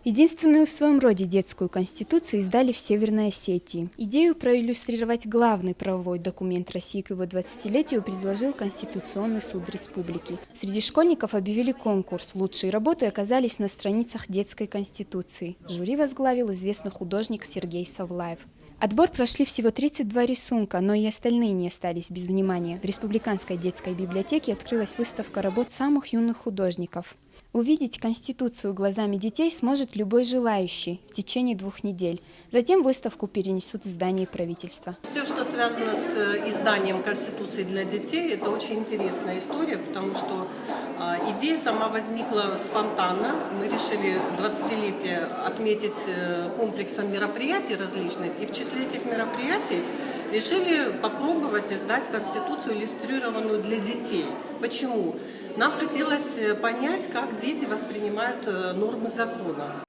Единственную в своем роде детскую конституцию издали в Северной Осетии. Идею проиллюстрировать главный правовой документ России к его 20-летию предложил Конституционный суд республики. Среди школьников объявили конкурс. Лучшие работы оказались на страницах детской конституции. Жюри возглавил известный художник Сергей Савлаев. Отбор прошли всего 32 рисунка, но и остальные не остались без внимания. В Республиканской детской библиотеке открылась выставка работ самых юных художников. Увидеть Конституцию глазами детей сможет любой желающий в течение 2 недель. Затем выставку перенесут в здание правительства. Все, что связано с изданием Конституции для детей, это очень интересная история, потому что идея сама возникла спонтанно. Мы решили 20-летие отметить комплексом мероприятий различных, и в числе этих мероприятий решили попробовать издать Конституцию, иллюстрированную для детей. Почему? Нам хотелось понять, как дети воспринимают нормы закона.